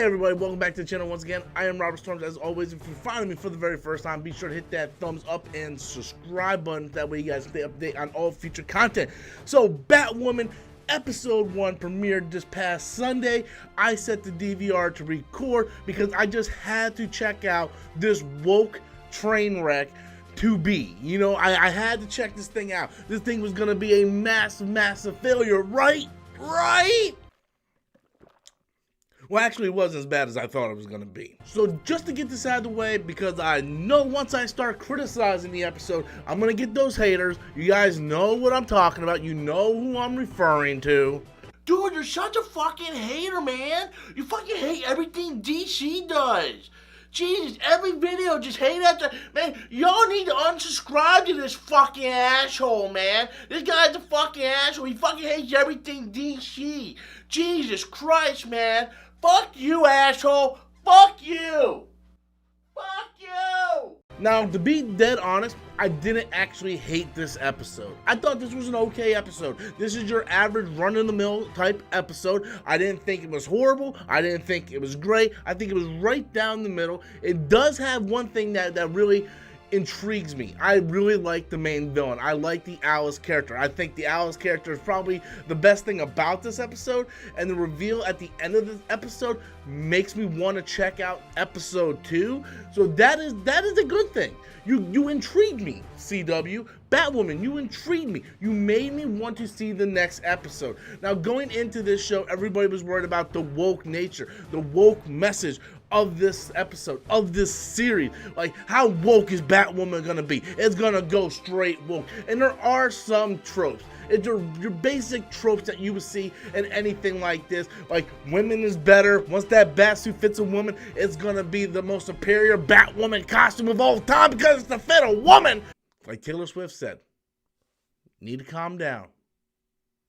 Hey everybody, welcome back to the channel once again. I am Robert Storms. As always, if you're finding me for the very first time, be sure to hit that thumbs up and subscribe button. That way you guys stay updated on all future content. So, Batwoman Episode 1 premiered this past Sunday. I set the DVR to record because I just had to check out this woke train wreck to be. You know, I had to check this thing out. This thing was going to be a massive failure, right? Right? Well, actually, it wasn't as bad as I thought it was going to be. So just to get this out of the way, because I know once I start criticizing the episode, I'm going to get those haters. You guys know what I'm talking about. You know who I'm referring to. Dude, you're such a fucking hater, man. You fucking hate everything DC does. Jesus, every video just hate after. Man, y'all need to unsubscribe to this fucking asshole, man. This guy's a fucking asshole. He fucking hates everything DC. Jesus Christ, man. Fuck you, asshole. Fuck you. Fuck you. Now, to be dead honest, I didn't actually hate this episode. I thought this was an okay episode. This is your average run-of-the-mill type episode. I didn't think it was horrible. I didn't think it was great. I think it was right down the middle. It does have one thing that really intrigues me. I really like the main villain. I like the Alice character. I think the Alice character is probably the best thing about this episode, and the reveal at the end of this episode makes me want to check out episode 2. So that is a good thing. You intrigued me, CW. Batwoman, you intrigued me. You made me want to see the next episode. Now, going into this show, everybody was worried about the woke nature, the woke message of this episode, of this series. Like, how woke is Batwoman gonna be? It's gonna go straight woke. And there are some tropes. It's your basic tropes that you would see in anything like this. Like, women is better. Once that batsuit fits a woman, it's gonna be the most superior Batwoman costume of all time because it's to fit a woman. Like Taylor Swift said, need to calm down.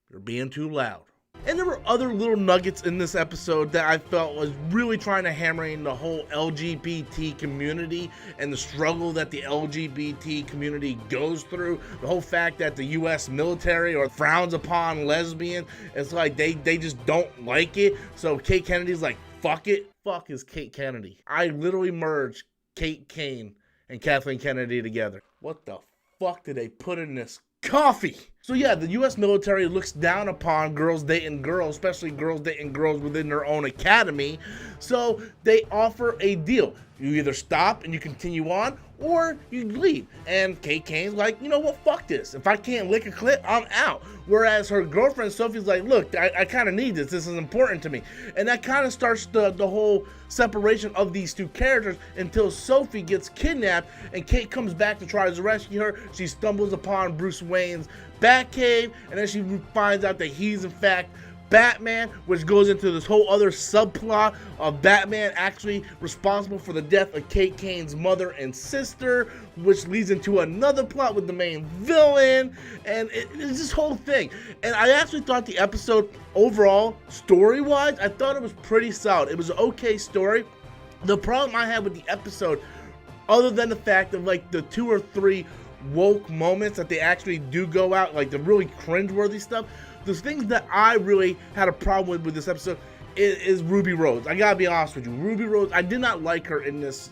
You're being too loud. And there were other little nuggets in this episode that I felt was really trying to hammer in the whole LGBT community and the struggle that the LGBT community goes through. The whole fact that the U.S. military or frowns upon lesbian. It's like they just don't like it. So Kate Kennedy's like, fuck it. Fuck is Kate Kennedy. I literally merged Kate Kane and Kathleen Kennedy together. What the fuck did they put in this coffee? So yeah, the U.S. military looks down upon girls dating girls, especially girls dating girls within their own academy. So they offer a deal. You either stop and you continue on, or you leave. And Kate Kane's like, you know what, fuck this. If I can't lick a clit, I'm out. Whereas her girlfriend Sophie's like, look, I kind of need this. This is important to me. And that kind of starts the whole separation of these two characters until Sophie gets kidnapped and Kate comes back to try to rescue her. She stumbles upon Bruce Wayne's Batcave, and then she finds out that he's in fact Batman, which goes into this whole other subplot of Batman actually responsible for the death of Kate Kane's mother and sister, which leads into another plot with the main villain, and it's this whole thing. And I actually thought the episode overall, story-wise, I thought it was pretty solid. It was an okay story. The problem I had with the episode, other than the fact of like the 2 or 3 woke moments that they actually do go out, like the really cringeworthy stuff, the things that I really had a problem with this episode is Ruby Rose. I gotta be honest with you. Ruby Rose, I did not like her in this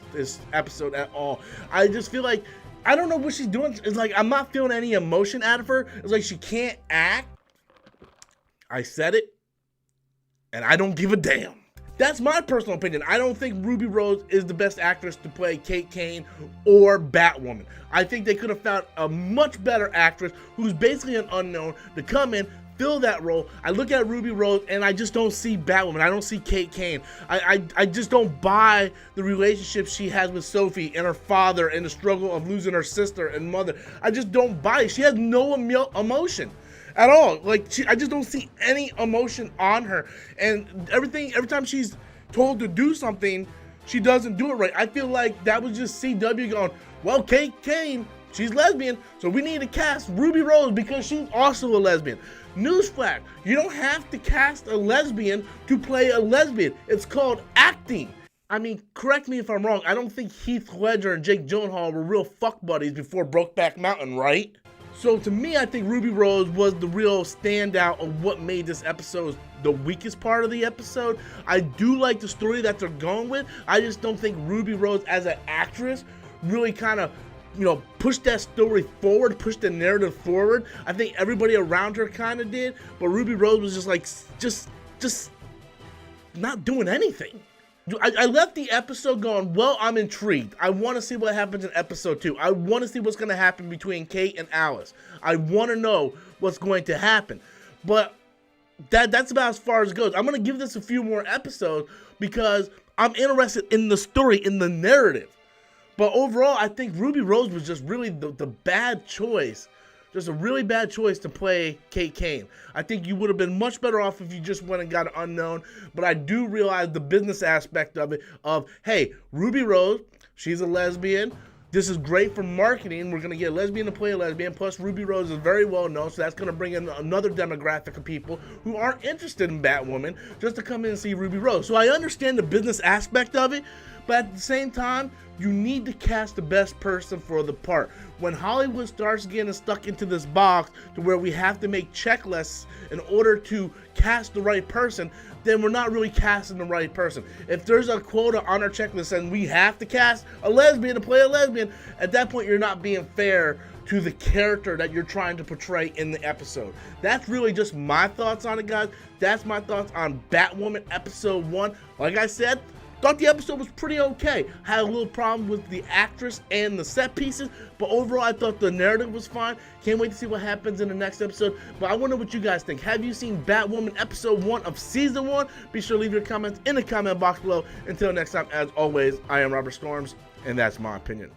episode at all. I just feel like, I don't know what she's doing. It's like, I'm not feeling any emotion out of her. It's like she can't act. I said it, and I don't give a damn. That's my personal opinion. I don't think Ruby Rose is the best actress to play Kate Kane or Batwoman. I think they could have found a much better actress who's basically an unknown to come in, fill that role. I look at Ruby Rose and I just don't see Batwoman. I don't see Kate Kane. I just don't buy the relationship she has with Sophie and her father and the struggle of losing her sister and mother. I just don't buy it. She has no emotion at all. Like, I just don't see any emotion on her. And every time she's told to do something, she doesn't do it right. I feel like that was just CW going, well, Kate Kane, she's lesbian, so we need to cast Ruby Rose because she's also a lesbian. Newsflash, you don't have to cast a lesbian to play a lesbian. It's called acting. I mean, correct me if I'm wrong, I don't think Heath Ledger and Jake Gyllenhaal were real fuck buddies before Brokeback Mountain, right? So to me, I think Ruby Rose was the real standout of what made this episode the weakest part of the episode. I do like the story that they're going with. I just don't think Ruby Rose as an actress really kind of, pushed that story forward, pushed the narrative forward. I think everybody around her kind of did, but Ruby Rose was just like, just not doing anything. I left the episode going, well, I'm intrigued. I want to see what happens in episode 2. I want to see what's going to happen between Kate and Alice. I want to know what's going to happen. But that's about as far as it goes. I'm going to give this a few more episodes because I'm interested in the story, in the narrative. But overall, I think Ruby Rose was just really the bad choice. Just a really bad choice to play Kate Kane. I think you would have been much better off if you just went and got an unknown. But I do realize the business aspect of it, hey, Ruby Rose, she's a lesbian. This is great for marketing. We're going to get a lesbian to play a lesbian. Plus, Ruby Rose is very well known, so that's going to bring in another demographic of people who aren't interested in Batwoman just to come in and see Ruby Rose. So I understand the business aspect of it, but at the same time, you need to cast the best person for the part. When Hollywood starts getting stuck into this box to where we have to make checklists in order to cast the right person, then we're not really casting the right person. If there's a quota on our checklist and we have to cast a lesbian to play a lesbian, at that point you're not being fair to the character that you're trying to portray in the episode. That's really just my thoughts on it, guys. That's my thoughts on Batwoman episode 1. Like I said, thought the episode was pretty okay. Had a little problem with the actress and the set pieces, but overall I thought the narrative was fine. Can't wait to see what happens in the next episode. But I wonder what you guys think. Have you seen Batwoman episode 1 of season 1? Be sure to leave your comments in the comment box below. Until next time, as always, I am Robert Storms, and that's my opinion.